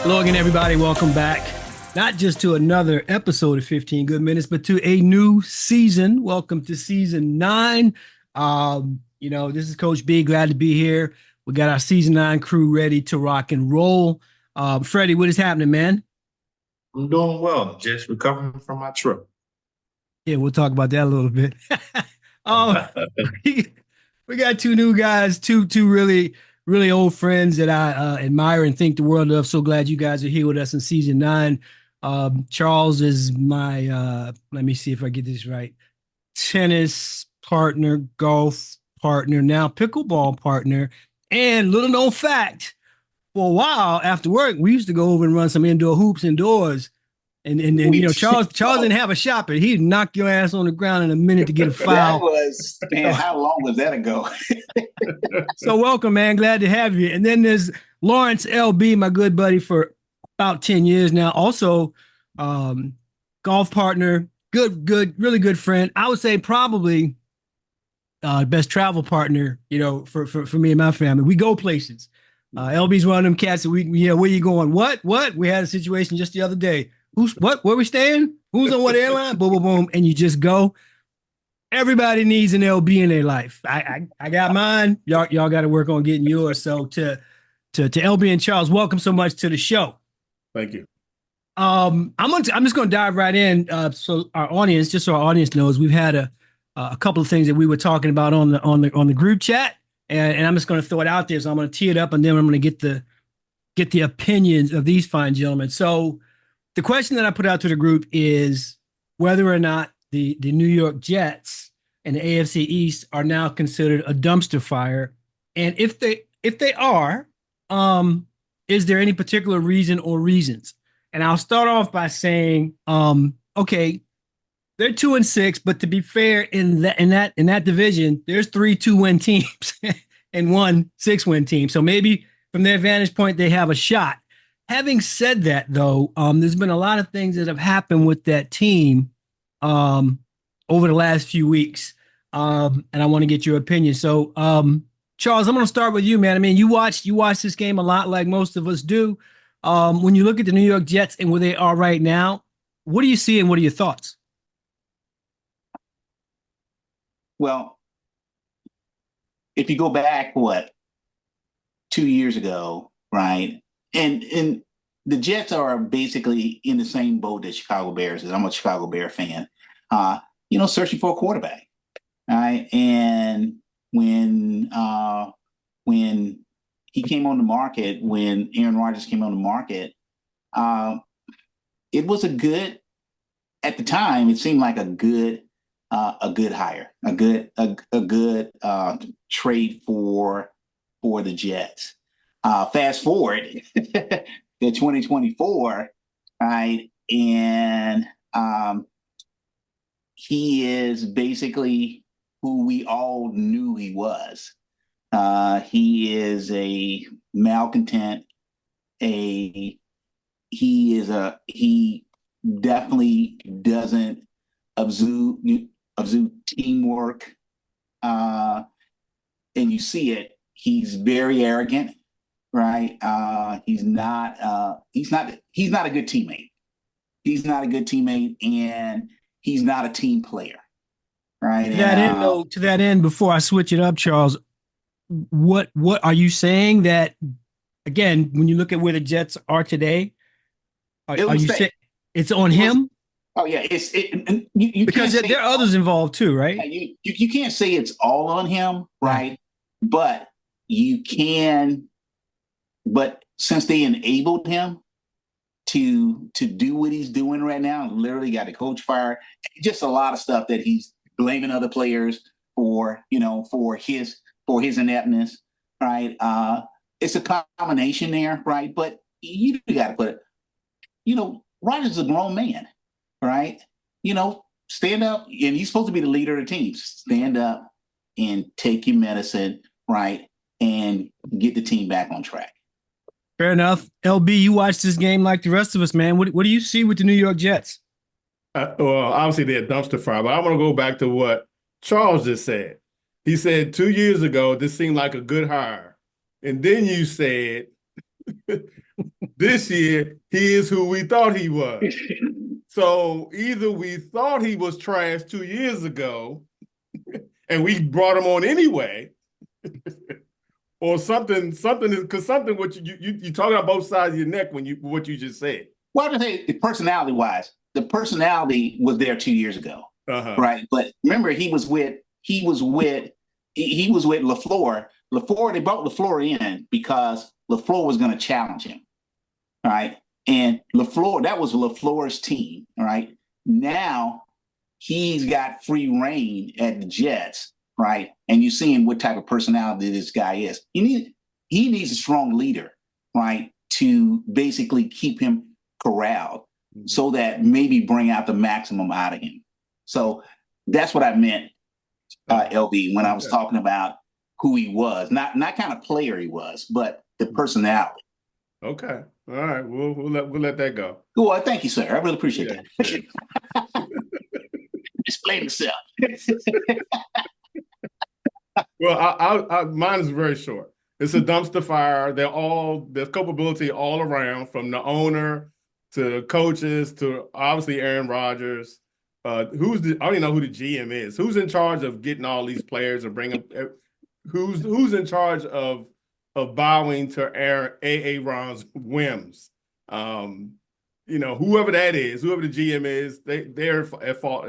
Hello again, everybody. Welcome back. Not just to another episode of 15 Good Minutes, but to a new season. Welcome to season 9. This is Coach B. Glad to be here. We got our season 9 crew ready to rock and roll. Freddie, what is happening, man? I'm doing well, just recovering from my trip. Yeah, we'll talk about that a little bit. um, we got two new guys, two really old friends that I admire and think the world of. So glad you guys are here with us in season 9. Charles is my let me see if I get this right. Tennis partner, golf partner, now pickleball partner, and little known fact, for a while after work, we used to go over and run some indoor hoops indoors. And Charles didn't have a shot, but he'd knock your ass on the ground in a minute to get a That foul. was, man, how long was that ago? So welcome, man. Glad to have you. And then there's Lawrence LB, my good buddy for about 10 years now. Also, golf partner, really good friend. I would say probably best travel partner, for me and my family. We go places. LB's one of them cats that where you going? What? We had a situation just the other day. Where we staying? Who's on what airline? Boom, boom, boom. And you just go. Everybody needs an LB in their life. I got mine. Y'all got to work on getting yours. So to LB and Charles, welcome so much to the show. Thank you. I'm just gonna dive right in. So our audience knows, we've had a couple of things that we were talking about on the group chat, and I'm just gonna throw it out there. So I'm gonna tee it up, and then I'm gonna get the opinions of these fine gentlemen. So the question that I put out to the group is whether or not the New York Jets and the AFC East are now considered a dumpster fire, and if they are, is there any particular reason or reasons? And I'll start off by saying, okay, they're 2-6, but to be fair, in that division, there's 3 2-win teams and 1 6-win team. So maybe from their vantage point, they have a shot. Having said that, though, there's been a lot of things that have happened with that team over the last few weeks, and I want to get your opinion. So, Charles, I'm going to start with you, man. I mean, you watch this game a lot, like most of us do. When you look at the New York Jets and where they are right now, what do you see and what are your thoughts? Well, if you go back, 2 years ago, right? And the Jets are basically in the same boat that Chicago Bears is. I'm a Chicago Bear fan. Searching for a quarterback. Right. And when he came on the market, when Aaron Rodgers came on the market, it was at the time, it seemed like a good hire, a good trade for the Jets. Fast forward to 2024, right? And he is basically who we all knew he was. He is a malcontent. He definitely doesn't exude teamwork, and you see it. He's very arrogant, right? He's not a good teammate. He's not a good teammate, and he's not a team player, right? To that end, before I switch it up, Charles, what are you saying that, again, when you look at where the Jets are today, are you saying it's on him? Oh yeah, because there are others involved too, right? Yeah, you can't say it's all on him, right? But you can. But since they enabled him to do what he's doing right now, literally got a coach fired, just a lot of stuff that he's blaming other players for his ineptness, right? It's a combination there, right? But you got to put it. Rodgers is a grown man, right? Stand up, and he's supposed to be the leader of the team. Stand up and take your medicine, right, and get the team back on track. Fair enough. LB, you watched this game like the rest of us, man. What do you see with the New York Jets? Well, obviously they're a dumpster fire, but I want to go back to what Charles just said. He said 2 years ago, this seemed like a good hire. And then you said This year, he is who we thought he was. So either we thought he was trash 2 years ago, and we brought him on anyway, or something is because something what you talking about both sides of your neck when you what you just said. Well, to say personality wise, the personality was there 2 years ago, right? But remember, he was with LaFleur. LaFleur, they brought LaFleur in because LaFleur was going to challenge him, right? And LaFleur, that was LaFleur's team, right? Now he's got free reign at the Jets, right? And you're seeing what type of personality this guy is. He needs a strong leader, right, to basically keep him corralled so that maybe bring out the maximum out of him. So that's what I meant, LB, when I was talking about who he was, not kind of player he was, but the personality. Okay. All right. We'll let that go. Well, thank you, sir. I really appreciate that. Yeah. Explain yourself. Well, mine is very short. It's a dumpster fire. There's culpability all around, from the owner to coaches to obviously Aaron Rodgers. I don't even know who the GM is. Who's in charge of getting all these players and bringing? Who's in charge of bowing to Aaron's whims? Whoever that is, whoever the GM is, they're at fault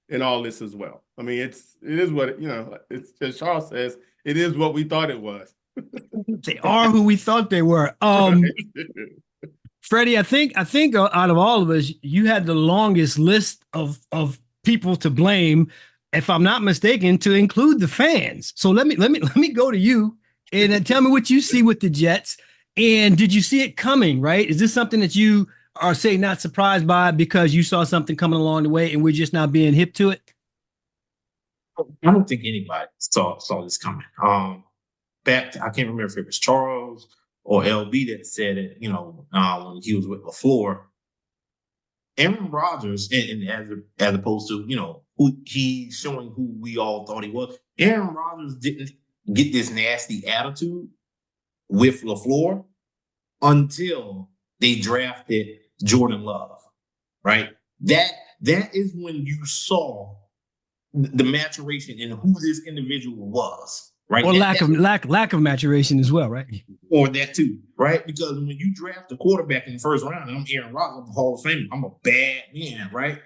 in all this as well. I mean, it is what it's, as Charles says, it is what we thought it was. They are who we thought they were. Freddie, I think out of all of us, you had the longest list of people to blame, if I'm not mistaken, to include the fans. So let me go to you and tell me what you see with the Jets. And did you see it coming? Right? Is this something that you are, say, not surprised by because you saw something coming along the way and we're just now being hip to it? I don't think anybody saw this coming. I can't remember if it was Charles or LB that said it, when he was with LaFleur. Aaron Rodgers, and as opposed to, who he's showing who we all thought he was, Aaron Rodgers didn't get this nasty attitude with LaFleur until they drafted Jordan Love, right? That is when you saw the maturation in who this individual was, right? Or lack of maturation as well, right? Or that too, right? Because when you draft a quarterback in the first round, and I'm Aaron Rodgers, I'm the Hall of Fame, I'm a bad man, right?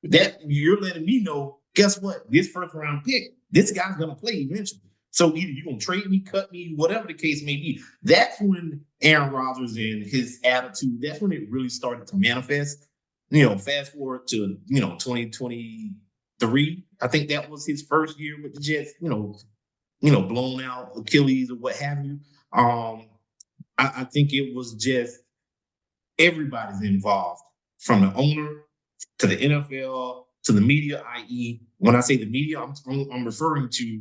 That you're letting me know, guess what? This first round pick, this guy's gonna play eventually. So either you're gonna trade me, cut me, whatever the case may be. That's when Aaron Rodgers and his attitude, that's when it really started to manifest. Fast forward to 2023. I think that was his first year with the Jets, blown out Achilles or what have you. I think it was just everybody's involved, from the owner to the NFL to the media. I.e., when I say the media, I'm referring to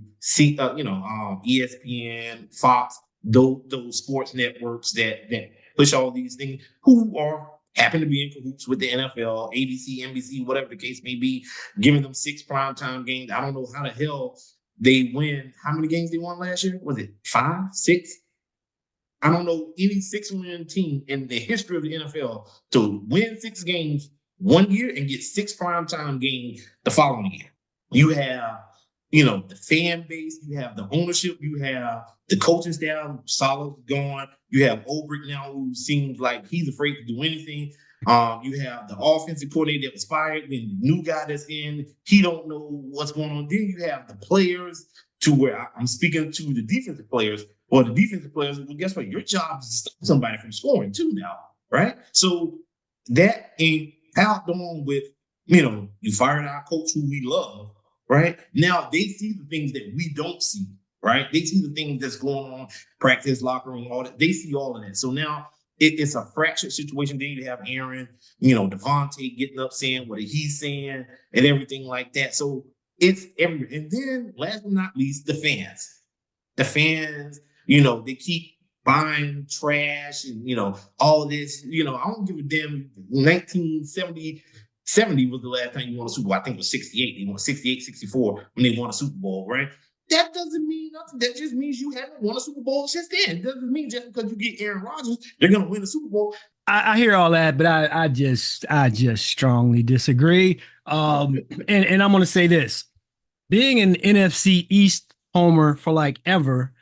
ESPN, Fox, those sports networks that push all these things, who happen to be in cahoots with the NFL, ABC, NBC, whatever the case may be, giving them 6 primetime games. I don't know how the hell they win. How many games they won last year? Was it 5, 6? I don't know any 6-win team in the history of the NFL to win 6 games one year and get 6 primetime games the following year. You have, the fan base, you have the ownership, you have the coaching staff, Saleh's gone. You have Ulbrich now, who seems like he's afraid to do anything. You have the offensive coordinator that was fired, then the new guy that's in, he don't know what's going on. Then you have the players, to where I'm speaking to the defensive players, or the defensive players, well, guess what? Your job is to stop somebody from scoring too now, right? So that ain't piled on with, you fired our coach who we love, right? Now they see the things that we don't see, right? They see the things that's going on, practice, locker room, all that. They see all of that. So now it's a fractured situation. Then you have Aaron, Devontae getting up saying what he's saying and everything like that. So it's everywhere. And then last but not least, the fans. The fans, they keep buying trash and, all of this. I don't give a damn. 1970 was the last time you won a Super Bowl. I think it was 68. They won 68, 64 when they won a Super Bowl, right? that doesn't mean nothing. That just means you haven't won a Super Bowl since then. It doesn't mean just because you get Aaron Rodgers, they're going to win a Super Bowl. I hear all that, but I just strongly disagree. And I'm going to say this: being an NFC East homer for like ever,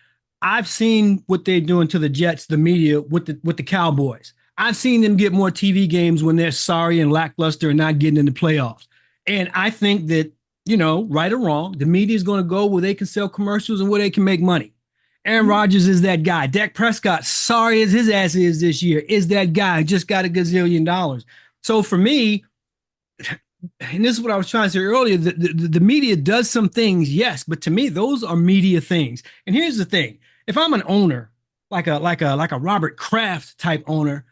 I've seen what they're doing to the Jets, the media with the Cowboys. I've seen them get more TV games when they're sorry and lackluster and not getting in the playoffs. And I think that, right or wrong, the media is going to go where they can sell commercials and where they can make money. Aaron Rodgers is that guy. Dak Prescott, sorry as his ass is this year, is that guy. Just got $1 gazillion. So for me, and this is what I was trying to say earlier, the media does some things, yes, but to me, those are media things. And here's the thing: if I'm an owner, like a Robert Kraft type owner,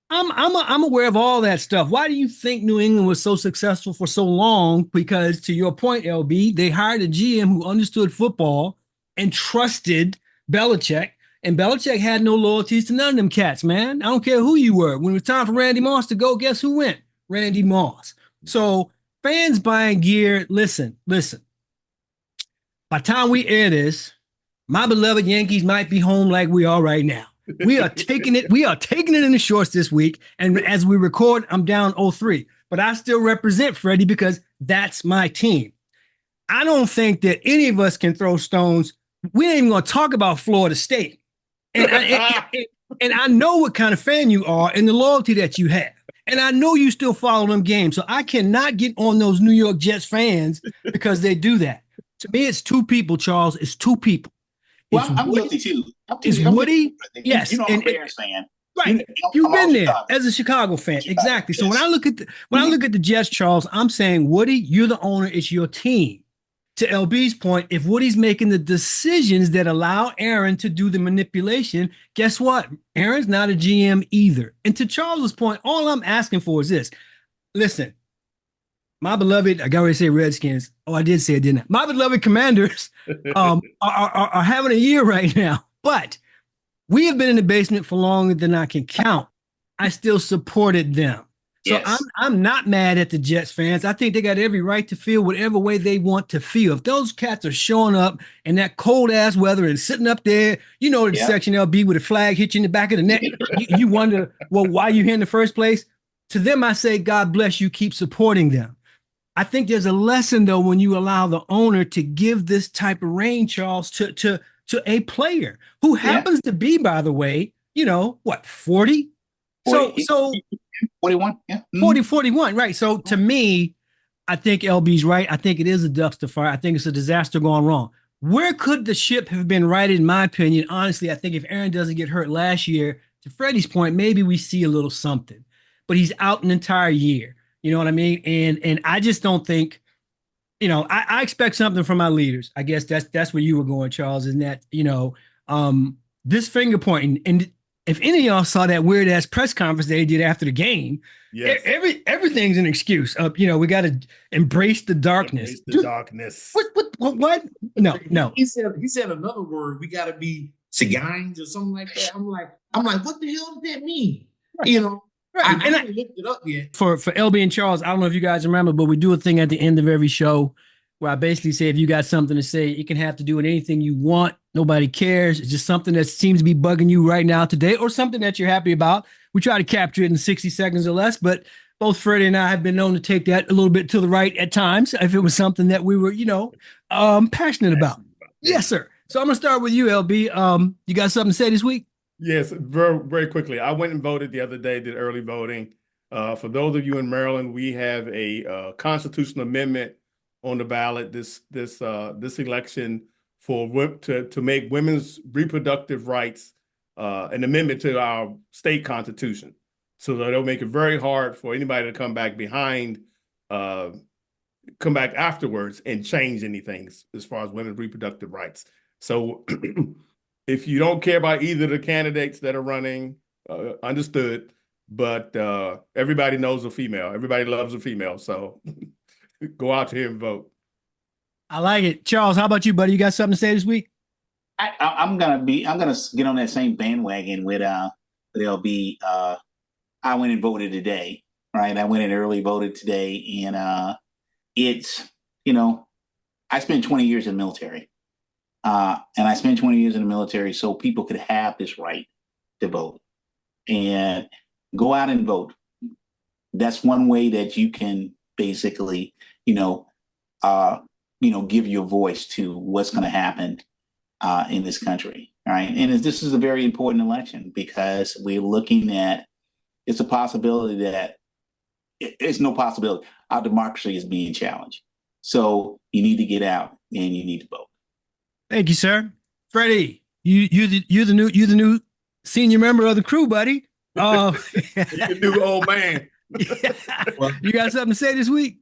I'm aware of all that stuff. Why do you think New England was so successful for so long? Because to your point, LB, they hired a GM who understood football and trusted Belichick. And Belichick had no loyalties to none of them cats, man. I don't care who you were. When it was time for Randy Moss to go, guess who went? Randy Moss. So fans buying gear, listen. By the time we air this, my beloved Yankees might be home like we are right now. We are taking it. We are taking it in the shorts this week. And as we record, I'm down 0-3. But I still represent Freddie because that's my team. I don't think that any of us can throw stones. We ain't even going to talk about Florida State. And I know what kind of fan you are and the loyalty that you have. And I know you still follow them games. So I cannot get on those New York Jets fans because they do that. To me, it's two people, Charles. It's two people. Well, I'm guilty too. Is Woody? Yes. You know, I'm a Bears fan. Right. You've been there as a Chicago fan. Exactly. So when I look at the Jets, Charles, I'm saying, Woody, you're the owner. It's your team. To LB's point, if Woody's making the decisions that allow Aaron to do the manipulation, guess what? Aaron's not a GM either. And to Charles's point, all I'm asking for is this. Listen, my beloved, I got to say Redskins. Oh, I did say it, didn't I? My beloved Commanders are having a year right now. But we have been in the basement for longer than I can count. I still supported them. So yes. I'm not mad at the Jets fans. I think they got every right to feel whatever way they want to feel. If those cats are showing up in that cold ass weather and sitting up there, the section LB with a flag hit you in the back of the neck, you wonder, well, why you here in the first place? To them, I say, God bless you. Keep supporting them. I think there's a lesson though when you allow the owner to give this type of reign, Charles, to a player who happens to be, by the way, 40? 40 so 41, yeah. 41, right. So to me, I think LB's right. I think it is a dumpster fire. I think it's a disaster gone wrong. Where could the ship have been righted, in my opinion? Honestly, I think if Aaron doesn't get hurt last year, to Freddie's point, maybe we see a little something. But he's out an entire year. You know what I mean? And I just don't think, I expect something from my leaders. I guess that's where you were going, Charles, isn't that, this finger pointing. And if any of y'all saw that weird ass press conference they did after the game, yes. Everything's an excuse. We got to embrace the darkness. Darkness. What? No. He said another word. We got to be cigines or something like that. I'm like, what the hell does that mean? Right. Right. I haven't looked it up yet. For LB and Charles, I don't know if you guys remember, but we do a thing at the end of every show where I basically say, if you got something to say, you can have to do with anything you want. Nobody cares. It's just something that seems to be bugging you right now today or something that you're happy about. We try to capture it in 60 seconds or less, but both Freddie and I have been known to take that a little bit to the right at times if it was something that we were, passionate about. Yes, sir. So I'm going to start with you, LB. You got something to say this week? Yes, very, very quickly. I went and voted the other day, did early voting. For those of you in Maryland, we have a constitutional amendment on the ballot this election to make women's reproductive rights an amendment to our state constitution. So they'll make it very hard for anybody to come back afterwards and change anything as far as women's reproductive rights. So if you don't care about either of the candidates that are running, understood, but everybody knows a female. Everybody loves a female. So go out here and vote. I like it. Charles, how about you, buddy? You got something to say this week? I'm gonna get on that same bandwagon with LB. I went and voted today, right? I went and early voted today, and it's I spent 20 years in the military, And I spent 20 years in the military so people could have this right to vote and go out and vote. That's one way that you can basically, give your voice to what's going to happen in this country. Right. And this is a very important election because we're looking at, it's a possibility that it's no possibility. Our democracy is being challenged. So you need to get out and you need to vote. Thank you, sir. Freddie, you're the new senior member of the crew, buddy. You're the new old man. Yeah. Well, you got something to say this week?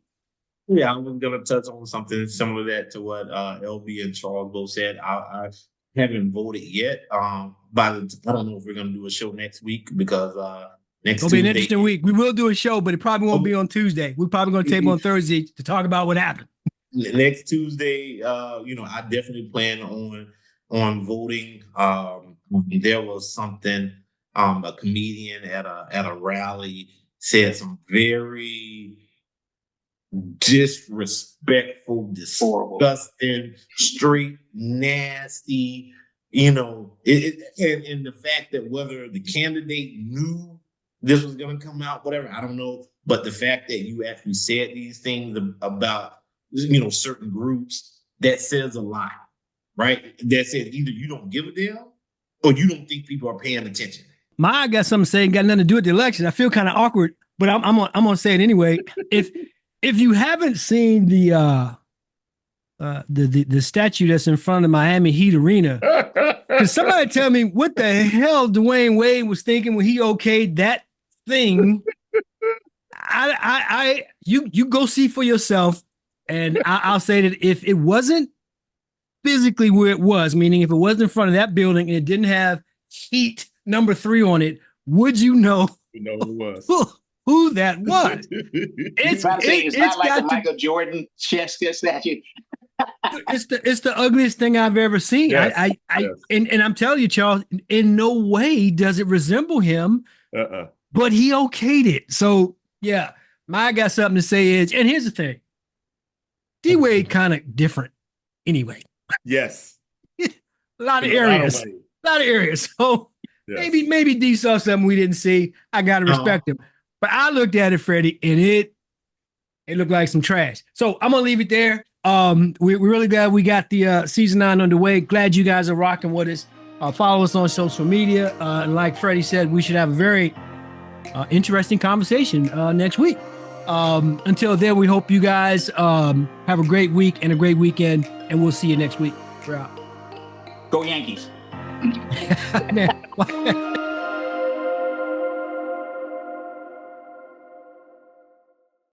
Yeah, I'm going to touch on something similar to what LB and Charles both said. I haven't voted yet. I don't know if we're going to do a show next week because next It'll be an interesting week. We will do a show, but it probably won't be on Tuesday. We're probably going to tape on Thursday to talk about what happened. Next Tuesday, I definitely plan on voting. There was something a comedian at a rally said some very disrespectful, disgusting, straight, nasty, and the fact that whether the candidate knew this was going to come out, whatever, I don't know. But the fact that you actually said these things about, certain groups, that says a lot, right? That says either you don't give a damn or you don't think people are paying attention. I got something to say, got nothing to do with the election. I feel kind of awkward, but I'm gonna say it anyway. If you haven't seen the statue that's in front of the Miami Heat arena, can somebody tell me what the hell Dwayne Wade was thinking when he okayed that thing? You go see for yourself, and I'll say that if it wasn't physically where it was, meaning if it wasn't in front of that building and it didn't have Heat number 3 on it, would you know? You know who it was. Who that was? It's not like a Michael Jordan chess statue. It's the ugliest thing I've ever seen. Yes, and I'm telling you, Charles, in no way does it resemble him. But he okayed it. So yeah, I got something to say is, and here's the thing, D Wade kind of different anyway. Yes, a lot of areas. So yes. maybe D saw something we didn't see. I gotta respect him. But I looked at it, Freddie, and it looked like some trash. So I'm gonna leave it there. We're really glad we got the season 9 underway. Glad you guys are rocking with us. Follow us on social media. And like Freddie said, we should have a very interesting conversation next week. Until then, we hope you guys have a great week and a great weekend, and we'll see you next week. We're out. Go Yankees. Man,